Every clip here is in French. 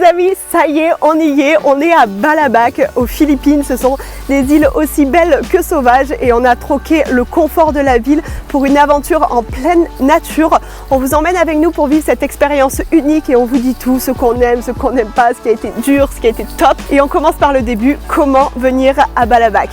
amis, ça y est, on est à Balabac aux Philippines. Ce sont des îles aussi belles que sauvages et on a troqué le confort de la ville pour une aventure en pleine nature. On vous emmène avec nous pour vivre cette expérience unique et on vous dit tout, ce qu'on aime, ce qu'on n'aime pas, ce qui a été dur, ce qui a été top. Et on commence par le début, comment venir à Balabac.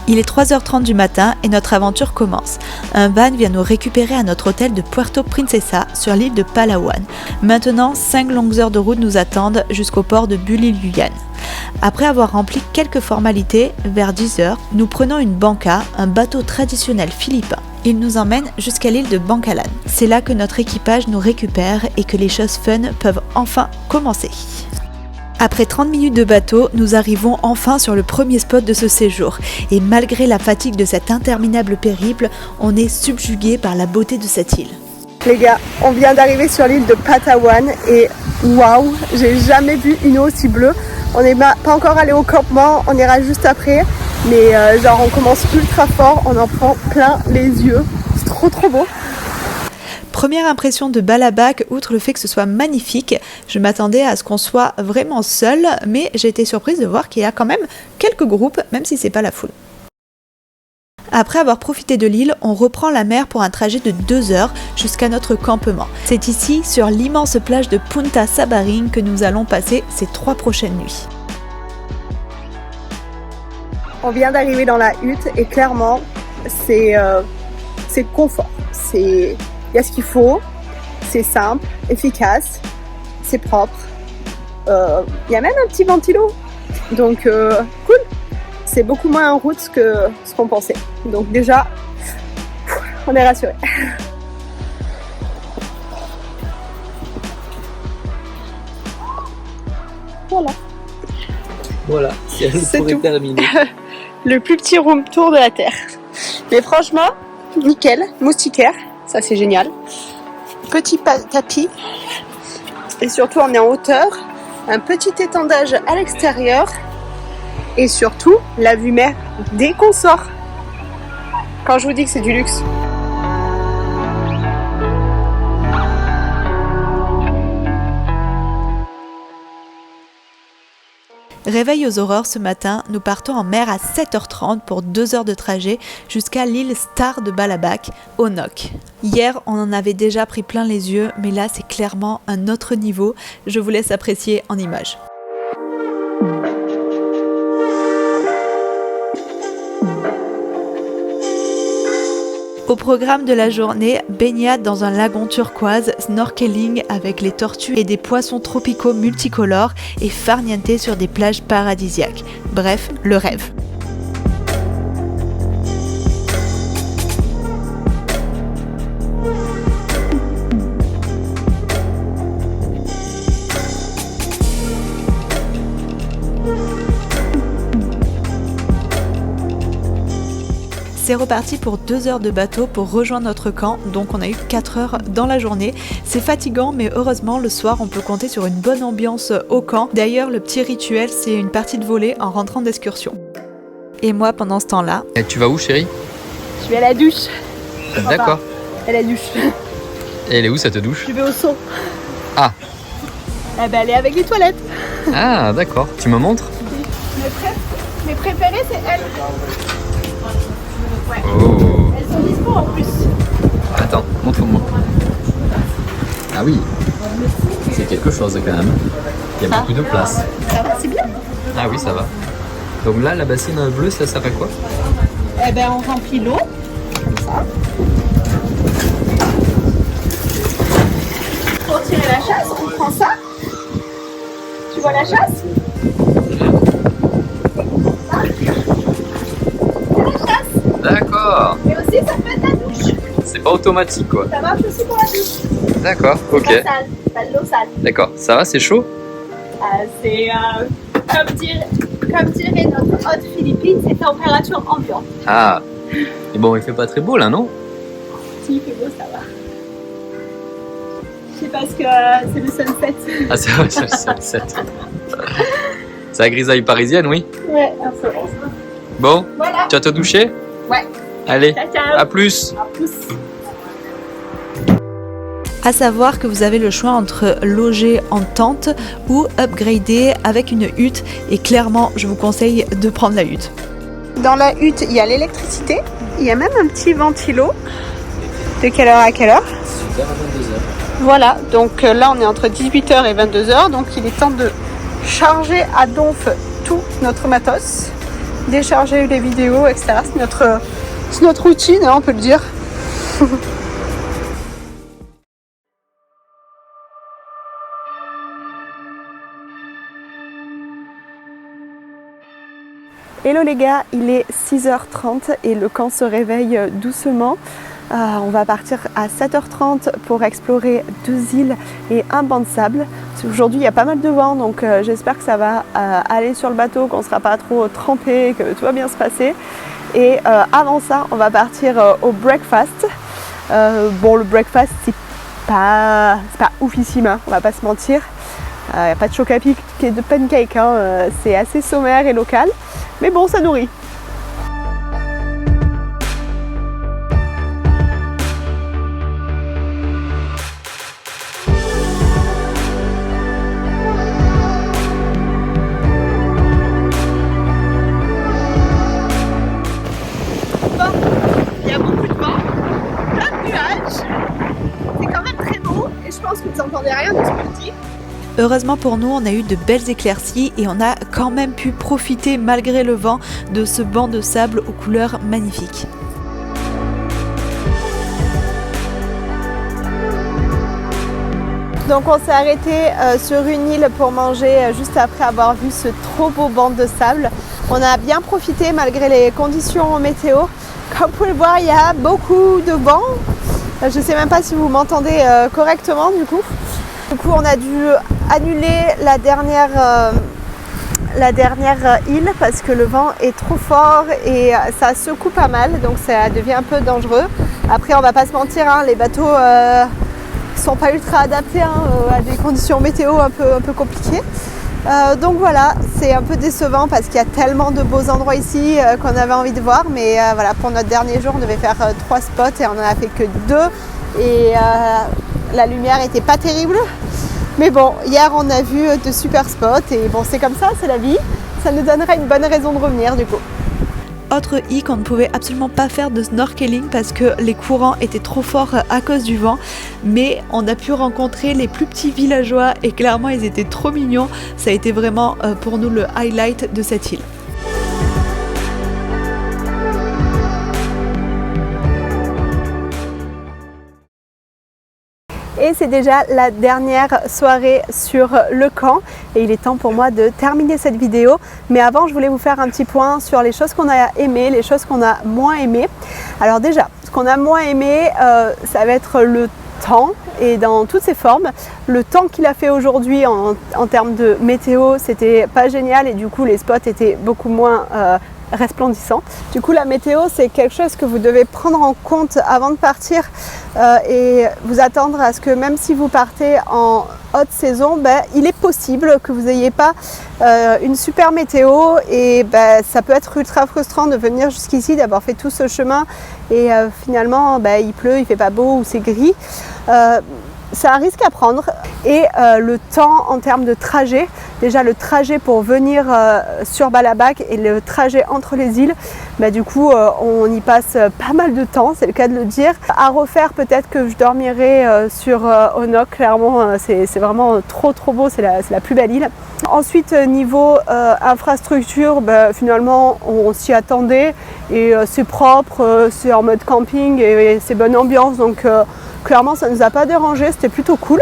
Il est 3h30 du matin et notre aventure commence. Un van vient nous récupérer à notre hôtel de Puerto Princesa sur l'île de Palawan. Maintenant, 5 longues heures de route nous attendent jusqu'au port de Buliliuyan. Après avoir rempli quelques formalités, vers 10h, nous prenons une banca, un bateau traditionnel philippin. Il nous emmène jusqu'à l'île de Bangkalan. C'est là que notre équipage nous récupère et que les choses fun peuvent enfin commencer. Après 30 minutes de bateau, nous arrivons enfin sur le premier spot de ce séjour. Et malgré la fatigue de cet interminable périple, on est subjugué par la beauté de cette île. Les gars, on vient d'arriver sur l'île de Palawan et waouh, j'ai jamais vu une eau aussi bleue. On n'est pas encore allé au campement, on ira juste après. Mais on commence ultra fort, on en prend plein les yeux. C'est trop beau. Première impression de Balabac, outre le fait que ce soit magnifique, je m'attendais à ce qu'on soit vraiment seul, mais j'ai été surprise de voir qu'il y a quand même quelques groupes, même si c'est pas la foule. Après avoir profité de l'île, on reprend la mer pour un trajet de 2 heures jusqu'à notre campement. C'est ici, sur l'immense plage de Punta Sabaring, que nous allons passer ces 3 prochaines nuits. On vient d'arriver dans la hutte et clairement, c'est confort. Il y a ce qu'il faut, c'est simple, efficace, c'est propre. Il y a même un petit ventilo, donc cool. C'est beaucoup moins en route que ce qu'on pensait. Donc déjà, on est rassurés. Voilà, c'est tout. Terminé. Le plus petit room tour de la Terre. Mais franchement, nickel, moustiquaire. Ça c'est génial. Petit tapis. Et surtout on est en hauteur. Un petit étendage à l'extérieur. Et surtout la vue mer dès qu'on sort. Quand je vous dis que c'est du luxe. Réveil aux aurores ce matin, nous partons en mer à 7h30 pour 2 heures de trajet jusqu'à l'île Star de Balabac, au Nok. Hier, on en avait déjà pris plein les yeux, mais là c'est clairement un autre niveau. Je vous laisse apprécier en images. Au programme de la journée, baignade dans un lagon turquoise, snorkeling avec les tortues et des poissons tropicaux multicolores et farniente sur des plages paradisiaques. Bref, le rêve. C'est reparti pour 2 heures de bateau pour rejoindre notre camp, donc on a eu 4 heures dans la journée. C'est fatigant, mais heureusement le soir on peut compter sur une bonne ambiance au camp. D'ailleurs le petit rituel c'est une partie de volley en rentrant d'excursion. Et moi pendant ce temps-là... Et tu vas où chérie? Je vais à la douche. D'accord. À la douche. Et elle est où cette douche? Je vais au saut. Ah. Eh ben elle est avec les toilettes. Ah d'accord, tu me montres? Mes préférées c'est elles. Ouais. Oh. Elles sont dispo en plus. Attends, montre-moi. Ah oui, c'est quelque chose quand même. Il y a beaucoup de place. Ça va, c'est bien. Ah oui, ça va. Donc là, la bassine bleue, ça fait quoi? Eh ben on remplit l'eau, comme ça. Pour tirer la chasse, on prend ça. Tu vois la chasse? D'accord. Et aussi, ça peut être la douche. C'est pas automatique quoi. Ça marche aussi pour la douche. D'accord, ok. C'est pas sale, c'est pas de l'eau sale. D'accord, ça va, c'est chaud? C'est comme dirait notre hôte Philippine, c'est température ambiante. Ah. Et bon, il fait pas très beau là, non? Si, il fait beau, ça va. C'est parce que c'est le sunset. Ah, c'est vrai, c'est le sunset. C'est la grisaille parisienne, oui? Ouais, un peu. Bon, Voilà. tu vas te doucher? Ouais. Allez, Ciao, ciao. à plus. À plus. À savoir que vous avez le choix entre loger en tente ou upgrader avec une hutte et clairement je vous conseille de prendre la hutte. Dans la hutte il y a l'électricité, il y a même un petit ventilo. De quelle heure à quelle heure? 18h à 22h. Voilà, donc là on est entre 18h et 22h, donc il est temps de charger à donf tout notre matos, décharger les vidéos, etc. C'est notre routine, hein, on peut le dire. Hello les gars, il est 6h30 et le camp se réveille doucement. On va partir à 7h30 pour explorer 2 îles et un banc de sable. Aujourd'hui il y a pas mal de vent, donc j'espère que ça va aller sur le bateau, qu'on ne sera pas trop trempé, que tout va bien se passer. Et avant ça, on va partir au breakfast. Bon, le breakfast c'est pas oufissime, hein, on va pas se mentir. Il n'y a pas de choc à pic et de pancake, hein, c'est assez sommaire et local. Mais bon, ça nourrit. Bon, il y a beaucoup de vent, plein de nuages. C'est quand même très beau et je pense que vous n'entendez rien de ce que je dis. Heureusement pour nous, on a eu de belles éclaircies et on a quand même pu profiter malgré le vent de ce banc de sable aux couleurs magnifiques. Donc on s'est arrêté sur une île pour manger juste après avoir vu ce trop beau banc de sable. On a bien profité malgré les conditions météo. Comme vous pouvez le voir, il y a beaucoup de vent. Je ne sais même pas si vous m'entendez correctement du coup. Du coup, on a dû annuler la dernière île parce que le vent est trop fort et ça secoue pas mal, donc ça devient un peu dangereux. Après, on va pas se mentir, hein, les bateaux sont pas ultra adaptés à des conditions météo un peu compliquées. Donc voilà, c'est un peu décevant parce qu'il y a tellement de beaux endroits ici qu'on avait envie de voir, mais voilà, pour notre dernier jour, on devait faire 3 spots et on en a fait que 2 et la lumière était pas terrible. Mais bon, hier on a vu de super spots et bon, c'est comme ça, c'est la vie. Ça nous donnera une bonne raison de revenir du coup. Autre hic, on ne pouvait absolument pas faire de snorkeling parce que les courants étaient trop forts à cause du vent, mais on a pu rencontrer les plus petits villageois et clairement ils étaient trop mignons. Ça a été vraiment pour nous le highlight de cette île. Et c'est déjà la dernière soirée sur le camp et il est temps pour moi de terminer cette vidéo. Mais avant, je voulais vous faire un petit point sur les choses qu'on a aimées, les choses qu'on a moins aimées. Alors déjà, ce qu'on a moins aimé, ça va être le temps et dans toutes ses formes. Le temps qu'il a fait aujourd'hui en termes de météo, c'était pas génial et du coup les spots étaient beaucoup moins resplendissant. Du coup, la météo, c'est quelque chose que vous devez prendre en compte avant de partir et vous attendre à ce que même si vous partez en haute saison, il est possible que vous n'ayez pas une super météo et ça peut être ultra frustrant de venir jusqu'ici, d'avoir fait tout ce chemin et finalement il pleut, il fait pas beau ou c'est gris. C'est un risque à prendre et le temps en termes de trajet, déjà le trajet pour venir sur Balabac et le trajet entre les îles, du coup on y passe pas mal de temps, c'est le cas de le dire. À refaire, peut-être que je dormirai sur Onok, clairement c'est vraiment trop beau, c'est la plus belle île. Ensuite niveau infrastructure, finalement on s'y attendait et c'est propre, c'est en mode camping et c'est bonne ambiance, donc clairement ça ne nous a pas dérangé, c'était plutôt cool.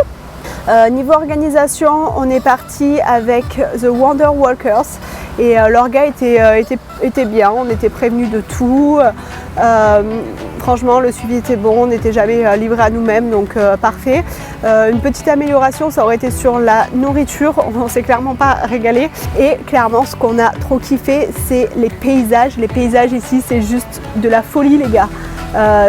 Niveau organisation, on est parti avec The Wonder Walkers et leur gars était bien, on était prévenus de tout. Franchement le suivi était bon, on n'était jamais livrés à nous-mêmes, donc parfait. Une petite amélioration, ça aurait été sur la nourriture, on s'est clairement pas régalé et clairement ce qu'on a trop kiffé, c'est les paysages. Les paysages ici, c'est juste de la folie les gars.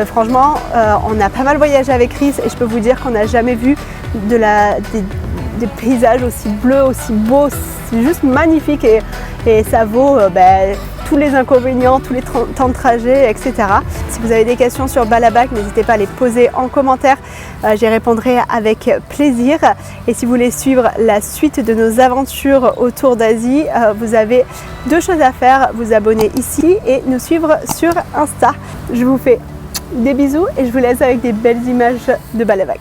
Franchement, on a pas mal voyagé avec Chris et je peux vous dire qu'on n'a jamais vu des paysages aussi bleus, aussi beaux. C'est juste magnifique et ça vaut tous les inconvénients, tous les temps de trajet, etc. Si vous avez des questions sur Balabac, n'hésitez pas à les poser en commentaire, j'y répondrai avec plaisir. Et si vous voulez suivre la suite de nos aventures autour d'Asie, vous avez 2 choses à faire, vous abonner ici et nous suivre sur Insta. Je vous fais des bisous et je vous laisse avec des belles images de Balabac.